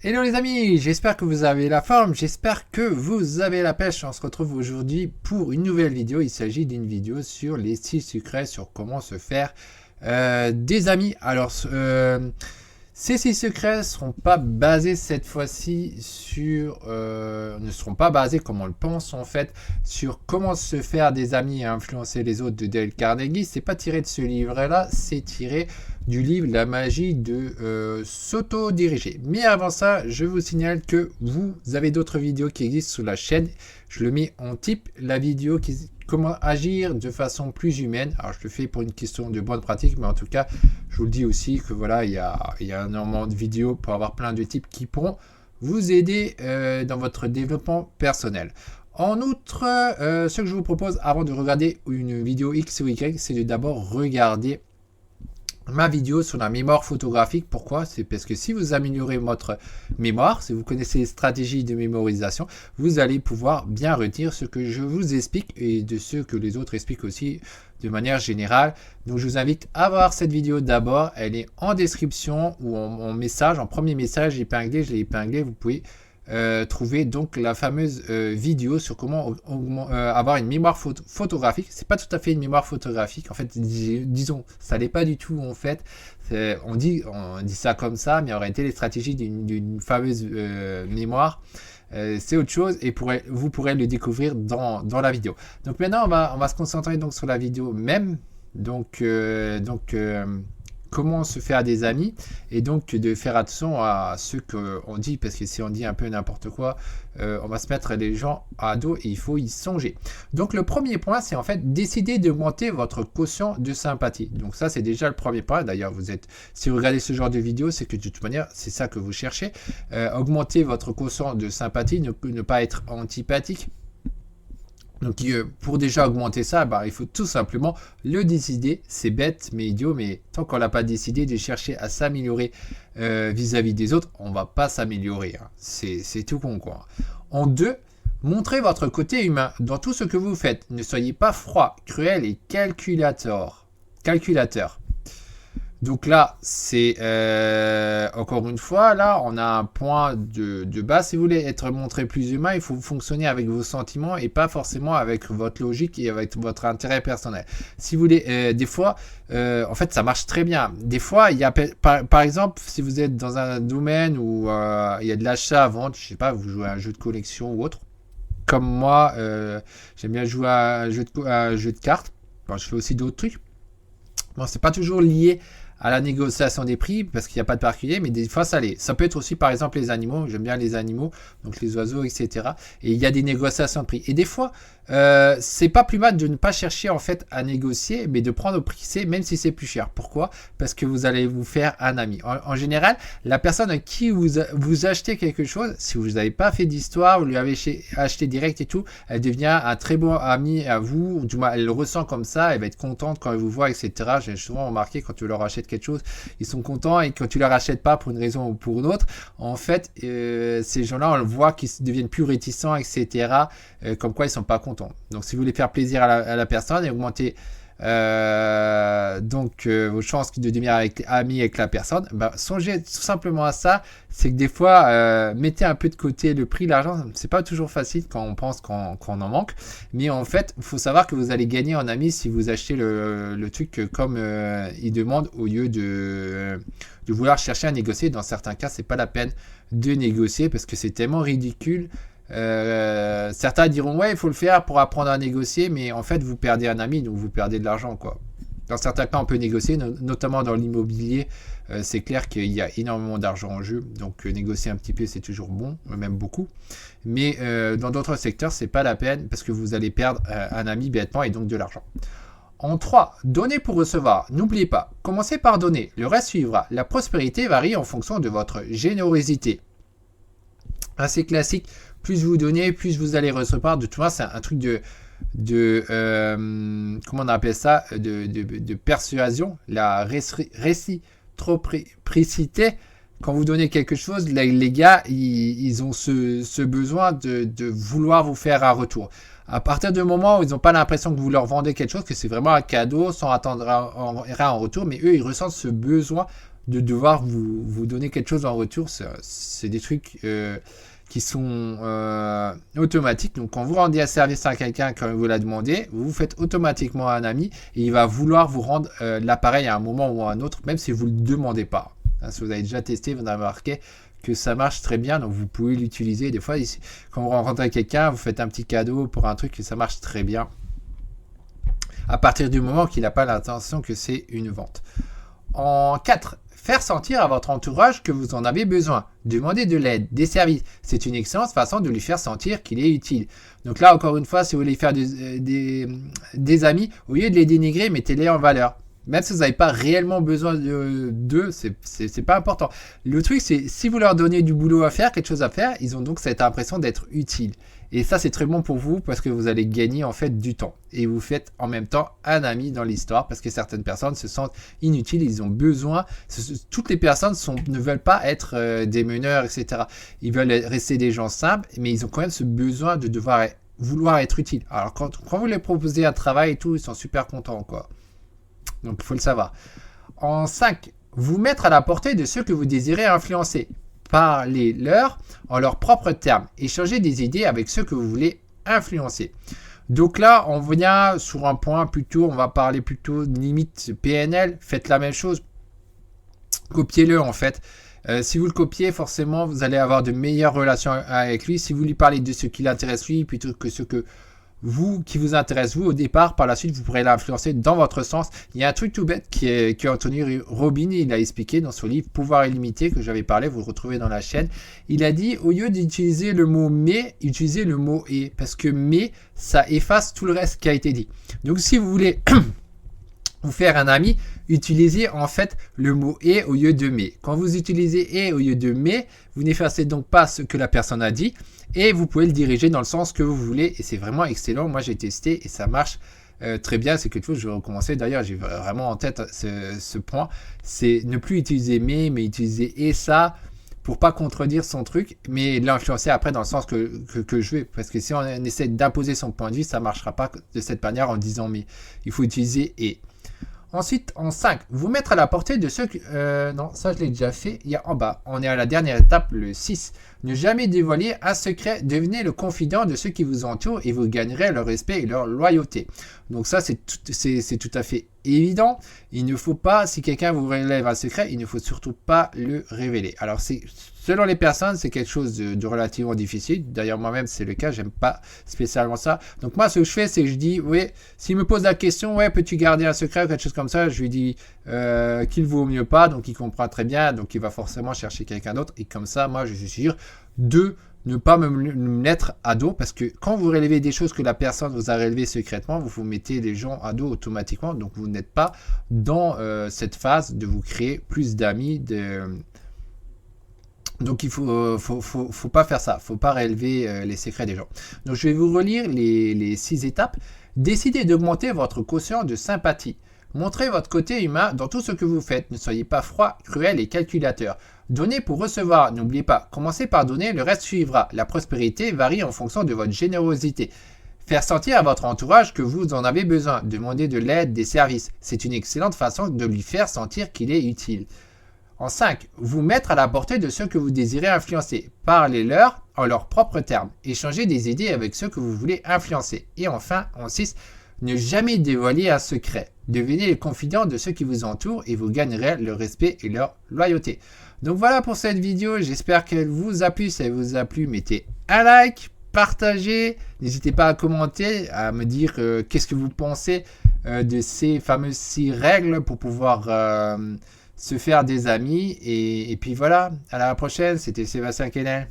Hello les amis, j'espère que vous avez la forme, j'espère que vous avez la pêche. On se retrouve aujourd'hui pour une nouvelle vidéo. Il s'agit d'une vidéo sur les 6 secrets, sur comment se faire des amis. Alors, ces 6 secrets ne seront pas basés cette fois-ci sur... ne seront pas basés comme on le pense en fait, sur comment se faire des amis et influencer les autres de Dale Carnegie. C'est pas tiré de ce livre-là, c'est tiré du livre La magie de s'auto-diriger. Mais avant ça, je vous signale que vous avez d'autres vidéos qui existent sur la chaîne. Je le mets en type, la vidéo comment agir de façon plus humaine. Alors je le fais pour une question de bonne pratique, mais en tout cas, je vous le dis aussi que voilà, il y a énormément de vidéos pour avoir plein de types qui pourront vous aider dans votre développement personnel. En outre, ce que je vous propose avant de regarder une vidéo X ou Y, c'est de d'abord regarder ma vidéo sur la mémoire photographique. Pourquoi? C'est parce que si vous améliorez votre mémoire, si vous connaissez les stratégies de mémorisation, vous allez pouvoir bien retenir ce que je vous explique et de ce que les autres expliquent aussi de manière générale. Donc je vous invite à voir cette vidéo d'abord. Elle est en description ou en message, en premier message épinglé. Je l'ai épinglé. Vous pouvez trouver donc la fameuse vidéo sur comment avoir une mémoire photographique. C'est pas tout à fait une mémoire photographique en fait, disons ça l'est pas du tout en fait. On dit ça comme ça, mais en réalité les stratégies d'une fameuse mémoire, c'est autre chose et vous pourrez le découvrir dans la vidéo. Donc maintenant on va se concentrer donc sur la vidéo même. Donc comment se faire des amis et donc de faire attention à ce qu'on dit, parce que si on dit un peu n'importe quoi, on va se mettre les gens à dos et il faut y songer. Donc le premier point, c'est en fait décider d'augmenter votre quotient de sympathie. Donc ça, c'est déjà le premier point. D'ailleurs, si vous regardez ce genre de vidéo, c'est que de toute manière, c'est ça que vous cherchez. Augmenter votre quotient de sympathie, ne pas être antipathique. Donc pour déjà augmenter ça, il faut tout simplement le décider. C'est bête mais idiot, mais tant qu'on l'a pas décidé de chercher à s'améliorer vis-à-vis des autres, on va pas s'améliorer. Hein. C'est tout con quoi. En deux, montrez votre côté humain dans tout ce que vous faites. Ne soyez pas froid, cruel et calculateur. Donc là, c'est encore une fois, là, on a un point de base. Si vous voulez être montré plus humain, il faut fonctionner avec vos sentiments et pas forcément avec votre logique et avec votre intérêt personnel. Si vous voulez, des fois, en fait, ça marche très bien. Des fois, il y a, par exemple, si vous êtes dans un domaine où il y a de l'achat à vente, je sais pas, vous jouez à un jeu de collection ou autre. Comme moi, j'aime bien jouer à un jeu de cartes. Bon, je fais aussi d'autres trucs. Bon, c'est pas toujours lié à la négociation des prix parce qu'il n'y a pas de particulier, mais des fois ça l'est. Ça peut être aussi par exemple les animaux, j'aime bien les animaux, donc les oiseaux, etc. Et il y a des négociations de prix. Et des fois, c'est pas plus mal de ne pas chercher en fait à négocier, mais de prendre au prix c'est, même si c'est plus cher. Pourquoi? Parce que vous allez vous faire un ami. En général, la personne à qui vous achetez quelque chose, si vous n'avez pas fait d'histoire, vous lui avez acheté direct et tout, elle devient un très bon ami à vous, ou du moins elle le ressent comme ça, elle va être contente quand elle vous voit, etc. J'ai souvent remarqué quand tu leur achètes quelque chose, ils sont contents, et quand tu leur achètes pas pour une raison ou pour une autre, en fait, ces gens-là, on le voit qu'ils deviennent plus réticents, etc. Comme quoi ils sont pas contents. Donc si vous voulez faire plaisir à la personne et augmenter vos chances de devenir ami avec la personne, songez tout simplement à ça. C'est que des fois, mettez un peu de côté le prix, l'argent, c'est pas toujours facile quand on pense qu'on en manque, mais en fait il faut savoir que vous allez gagner en ami si vous achetez le truc comme il demande, au lieu de vouloir chercher à négocier. Dans certains cas, c'est pas la peine de négocier parce que c'est tellement ridicule. Certains diront ouais, il faut le faire pour apprendre à négocier, mais en fait vous perdez un ami, donc vous perdez de l'argent quoi. Dans certains cas on peut négocier, notamment dans l'immobilier. C'est clair qu'il y a énormément d'argent en jeu, donc négocier un petit peu c'est toujours bon, même beaucoup, mais dans d'autres secteurs c'est pas la peine parce que vous allez perdre un ami bêtement et donc de l'argent. En 3, donner pour recevoir. N'oubliez pas, commencez par donner, le reste suivra. La prospérité varie en fonction de votre générosité. Assez classique. Plus vous donnez, plus vous allez recevoir. De tout ça, c'est un truc comment on appelle ça, de persuasion, la réciprocité. Quand vous donnez quelque chose, les gars, ils ont ce besoin de vouloir vous faire un retour. À partir du moment où ils n'ont pas l'impression que vous leur vendez quelque chose, que c'est vraiment un cadeau sans attendre rien en retour, mais eux, ils ressentent ce besoin de devoir vous donner quelque chose en retour. C'est des trucs qui sont automatiques. Donc quand vous rendez un service à quelqu'un quand vous l'a demandé, vous vous faites automatiquement un ami et il va vouloir vous rendre l'appareil à un moment ou à un autre, même si vous ne le demandez pas. Hein, si vous avez déjà testé, vous avez remarqué que ça marche très bien, donc vous pouvez l'utiliser. Des fois, quand vous rencontrez quelqu'un, vous faites un petit cadeau pour un truc et ça marche très bien. À partir du moment qu'il n'a pas l'intention que c'est une vente. En 4, faire sentir à votre entourage que vous en avez besoin. Demander de l'aide, des services. C'est une excellente façon de lui faire sentir qu'il est utile. Donc là, encore une fois, si vous voulez faire des amis, au lieu de les dénigrer, mettez-les en valeur. Même si vous n'avez pas réellement besoin d'eux, c'est pas important. Le truc, c'est si vous leur donnez du boulot à faire, quelque chose à faire, ils ont donc cette impression d'être utiles. Et ça, c'est très bon pour vous parce que vous allez gagner en fait du temps. Et vous faites en même temps un ami dans l'histoire parce que certaines personnes se sentent inutiles, ils ont besoin. Toutes les personnes ne veulent pas être des meneurs, etc. Ils veulent rester des gens simples, mais ils ont quand même ce besoin de vouloir être utiles. Alors quand vous les proposez un travail et tout, ils sont super contents, quoi. Donc, il faut le savoir. En 5, vous mettre à la portée de ceux que vous désirez influencer. Parlez-leur en leurs propres termes. Échangez des idées avec ceux que vous voulez influencer. Donc là, on vient sur un point plutôt, on va parler plutôt limite PNL. Faites la même chose. Copiez-le en fait. Si vous le copiez, forcément, vous allez avoir de meilleures relations avec lui. Si vous lui parlez de ce qui l'intéresse lui, plutôt que ce qui vous intéresse, vous, au départ, par la suite, vous pourrez l'influencer dans votre sens. Il y a un truc tout bête que Anthony Robbins, il a expliqué dans son livre Pouvoir illimité, que j'avais parlé, vous le retrouvez dans la chaîne. Il a dit, au lieu d'utiliser le mot mais, utilisez le mot et. Parce que mais, ça efface tout le reste qui a été dit. Donc, si vous voulez vous faire un ami, utilisez en fait le mot et au lieu de mais. Quand vous utilisez et au lieu de mais, vous n'effacez donc pas ce que la personne a dit et vous pouvez le diriger dans le sens que vous voulez et c'est vraiment excellent. Moi j'ai testé et ça marche très bien. C'est quelque chose que je vais recommencer. D'ailleurs, j'ai vraiment en tête ce point. C'est ne plus utiliser mais utiliser et ça pour pas contredire son truc, mais l'influencer après dans le sens que je veux. Parce que si on essaie d'imposer son point de vue, ça marchera pas de cette manière en disant mais. Il faut utiliser et. Ensuite, en 5, vous mettre à la portée de ceux que... non, ça je l'ai déjà fait. Il y a en bas, on est à la dernière étape, le 6. Ne jamais dévoiler un secret. Devenez le confident de ceux qui vous entourent et vous gagnerez leur respect et leur loyauté. Donc ça, c'est tout à fait évident. Il ne faut pas, si quelqu'un vous révèle un secret, il ne faut surtout pas le révéler. Alors, selon les personnes, c'est quelque chose de relativement difficile. D'ailleurs, moi-même, c'est le cas. J'aime pas spécialement ça. Donc moi, ce que je fais, c'est que je dis, oui, s'il me pose la question, ouais, peux-tu garder un secret ou quelque chose comme ça, je lui dis qu'il vaut mieux pas. Donc, il comprend très bien. Donc, il va forcément chercher quelqu'un d'autre. Et comme ça, moi, je suis sûr de ne pas me mettre à dos parce que quand vous relevez des choses que la personne vous a relevées secrètement, vous mettez les gens à dos automatiquement. Donc, vous n'êtes pas dans cette phase de vous créer plus d'amis. Donc, il faut pas faire ça. Il faut pas relever les secrets des gens. Donc, je vais vous relire les 6 étapes. Décidez d'augmenter votre quotient de sympathie. Montrez votre côté humain dans tout ce que vous faites. Ne soyez pas froid, cruel et calculateur. Donnez pour recevoir. N'oubliez pas, commencez par donner, le reste suivra. La prospérité varie en fonction de votre générosité. Faire sentir à votre entourage que vous en avez besoin. Demandez de l'aide, des services. C'est une excellente façon de lui faire sentir qu'il est utile. En 5, vous mettre à la portée de ceux que vous désirez influencer. Parlez-leur en leurs propres termes. Échangez des idées avec ceux que vous voulez influencer. Et enfin, en 6, ne jamais dévoiler un secret. Devenez les confidents de ceux qui vous entourent et vous gagnerez leur respect et leur loyauté. Donc voilà pour cette vidéo. J'espère qu'elle vous a plu. Si elle vous a plu, mettez un like, partagez. N'hésitez pas à commenter, à me dire qu'est-ce que vous pensez de ces fameuses 6 règles pour pouvoir se faire des amis. Et puis voilà, à la prochaine. C'était Sébastien Quesnel.